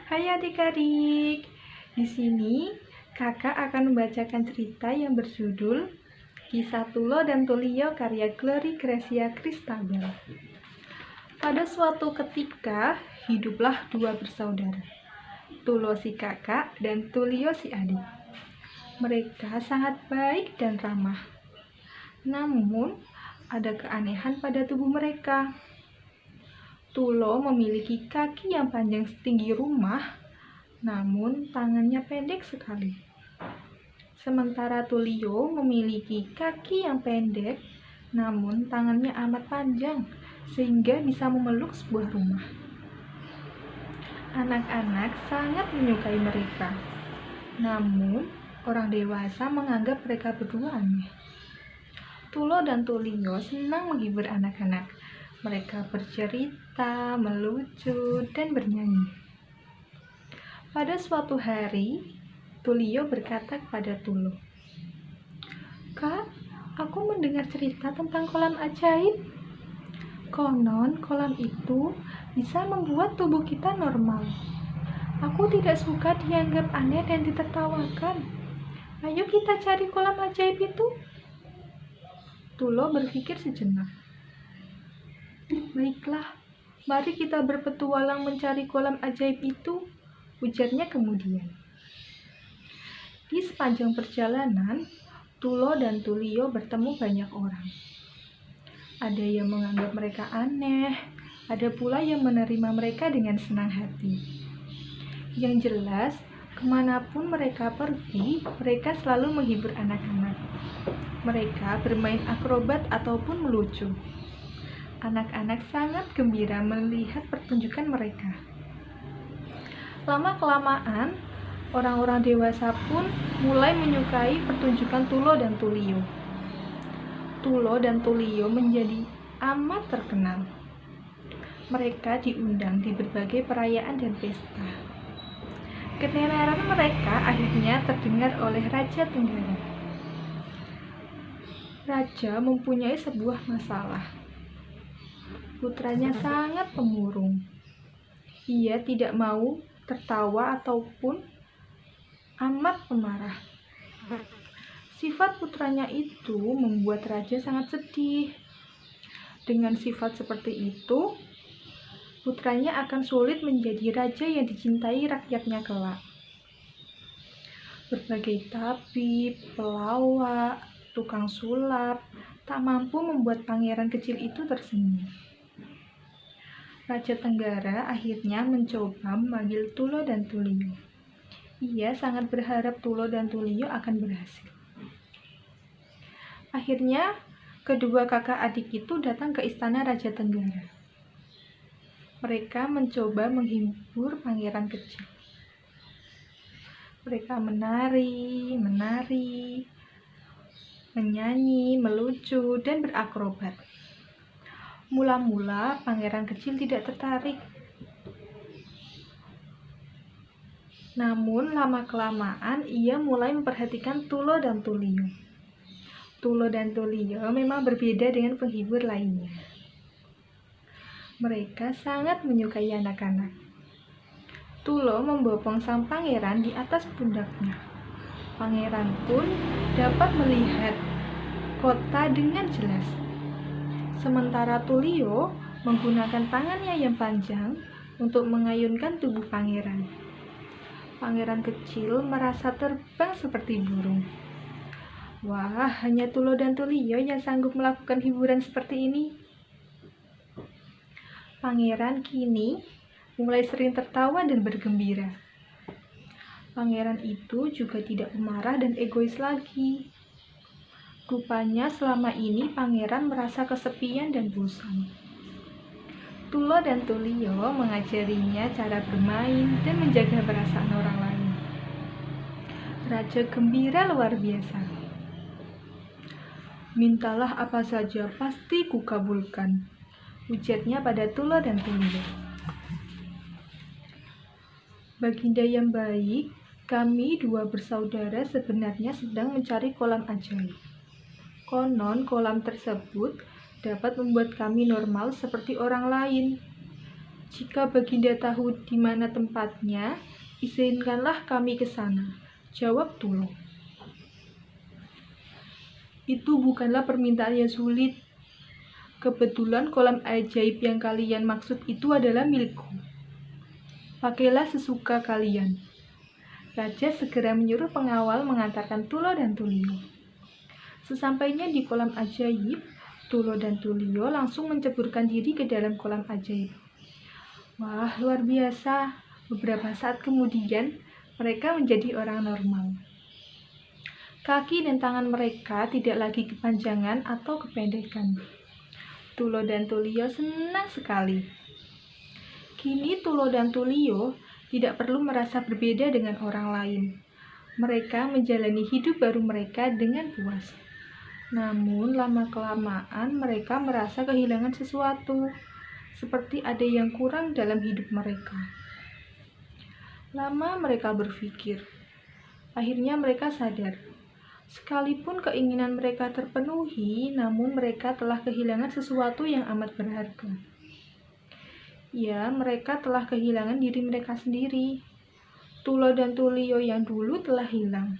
Hai adik-adik, di sini kakak akan membacakan cerita yang berjudul Kisah Tulo dan Tulio karya Glory Gracia Christabel. Pada suatu ketika, hiduplah dua bersaudara, Tulo si kakak dan Tulio si adik. Mereka sangat baik dan ramah. Namun, ada keanehan pada tubuh mereka. Tulo memiliki kaki yang panjang setinggi rumah, namun tangannya pendek sekali. Sementara Tulio memiliki kaki yang pendek, namun tangannya amat panjang, sehingga bisa memeluk sebuah rumah. Anak-anak sangat menyukai mereka, namun orang dewasa menganggap mereka berdua aneh. Tulo dan Tulio senang menghibur anak-anak. Mereka bercerita, melucu, dan bernyanyi. Pada suatu hari, Tulio berkata kepada Tulo, "Kak, aku mendengar cerita tentang kolam ajaib. Konon kolam itu bisa membuat tubuh kita normal. Aku tidak suka dianggap aneh dan ditertawakan. Ayo kita cari kolam ajaib itu." Tulo berpikir sejenak. "Baiklah, mari kita berpetualang mencari kolam ajaib itu," ujarnya kemudian. Di sepanjang perjalanan, Tulo dan Tulio bertemu banyak orang. Ada yang menganggap mereka aneh, ada pula yang menerima mereka dengan senang hati. Yang jelas, kemanapun mereka pergi, mereka selalu menghibur anak-anak. Mereka bermain akrobat ataupun melucu. Anak-anak sangat gembira melihat pertunjukan mereka. Lama-kelamaan, orang-orang dewasa pun mulai menyukai pertunjukan Tulo dan Tulio. Tulo dan Tulio menjadi amat terkenal. Mereka diundang di berbagai perayaan dan pesta. Ketenaran mereka akhirnya terdengar oleh Raja Tenggara. Raja mempunyai sebuah masalah. Putranya sangat pemurung. Ia tidak mau tertawa ataupun amat pemarah. Sifat putranya itu membuat raja sangat sedih. Dengan sifat seperti itu, putranya akan sulit menjadi raja yang dicintai rakyatnya kelak. Berbagai tabib, pelawak, tukang sulap tak mampu membuat pangeran kecil itu tersenyum. Raja Tenggara akhirnya mencoba memanggil Tulo dan Tulio. Ia sangat berharap Tulo dan Tulio akan berhasil. Akhirnya, kedua kakak adik itu datang ke istana Raja Tenggara. Mereka mencoba menghibur pangeran kecil. Mereka menari, menyanyi, melucu, dan berakrobat. Mula-mula pangeran kecil tidak tertarik. Namun lama-kelamaan ia mulai memperhatikan Tulo dan Tulio. Tulo dan Tulio memang berbeda dengan penghibur lainnya. Mereka sangat menyukai anak-anak. Tulo membopong sang pangeran di atas pundaknya. Pangeran pun dapat melihat kota dengan jelas. Sementara Tulio menggunakan tangannya yang panjang untuk mengayunkan tubuh pangeran. Pangeran kecil merasa terbang seperti burung. Wah, hanya Tulo dan Tulio yang sanggup melakukan hiburan seperti ini. Pangeran kini mulai sering tertawa dan bergembira. Pangeran itu juga tidak pemarah dan egois lagi. Rupanya selama ini pangeran merasa kesepian dan bosan. Tulo dan Tulio mengajarinya cara bermain dan menjaga perasaan orang lain. Raja gembira luar biasa. "Mintalah apa saja, pasti kukabulkan," ujarnya pada Tulo dan Tulio. "Baginda yang baik, kami dua bersaudara sebenarnya sedang mencari kolam ajaib. Konon kolam tersebut dapat membuat kami normal seperti orang lain. "Jika Baginda tahu di mana tempatnya, izinkanlah kami ke sana," jawab Tulo. "Itu bukanlah permintaan yang sulit. Kebetulan kolam ajaib yang kalian maksud itu adalah milikku. Pakailah sesuka kalian." Raja segera menyuruh pengawal mengantarkan Tulo dan Tulio. Sesampainya di kolam ajaib, Tulo dan Tulio langsung menceburkan diri ke dalam kolam ajaib. Wah, luar biasa. Beberapa saat kemudian, mereka menjadi orang normal. Kaki dan tangan mereka tidak lagi kepanjangan atau kependekan. Tulo dan Tulio senang sekali. Kini Tulo dan Tulio tidak perlu merasa berbeda dengan orang lain. Mereka menjalani hidup baru mereka dengan puas. Namun lama-kelamaan mereka merasa kehilangan sesuatu, seperti ada yang kurang dalam hidup mereka. Lama mereka berpikir. Akhirnya mereka sadar. Sekalipun keinginan mereka terpenuhi, namun mereka telah kehilangan sesuatu yang amat berharga. Ya, mereka telah kehilangan diri mereka sendiri. Tulo dan Tulio yang dulu telah hilang.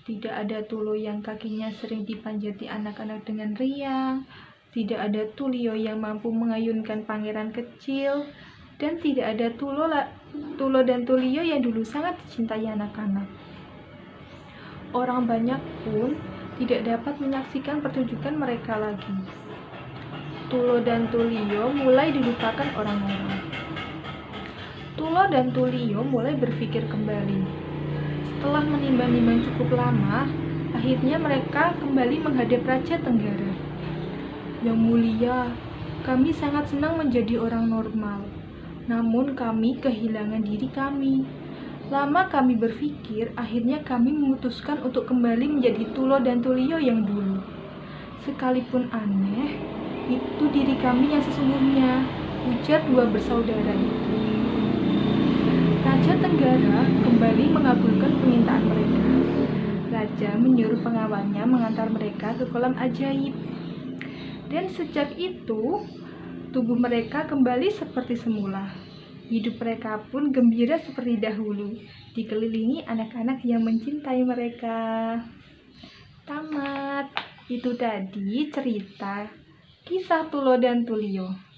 Tidak ada Tulo yang kakinya sering dipanjati anak-anak dengan riang. Tidak ada Tulio yang mampu mengayunkan pangeran kecil. Dan tidak ada Tulo dan Tulio yang dulu sangat dicintai anak-anak. Orang banyak pun tidak dapat menyaksikan pertunjukan mereka lagi. Tulo dan Tulio mulai dilupakan orang-orang. Tulo dan Tulio mulai berpikir kembali. Setelah menimbang-nimbang cukup lama, akhirnya mereka kembali menghadap Raja Tenggara. "Yang mulia, kami sangat senang menjadi orang normal. Namun kami kehilangan diri kami. Lama kami berpikir, akhirnya kami memutuskan untuk kembali menjadi Tulo dan Tulio yang dulu. Sekalipun aneh, itu diri kami yang sesungguhnya," ujar dua bersaudara itu. Raja Tenggara kembali mengabulkan permintaan mereka. Raja menyuruh pengawalnya mengantar mereka ke kolam ajaib. Dan sejak itu, tubuh mereka kembali seperti semula. Hidup mereka pun gembira seperti dahulu, dikelilingi anak-anak yang mencintai mereka. Tamat. Itu tadi cerita kisah Tulo dan Tulio.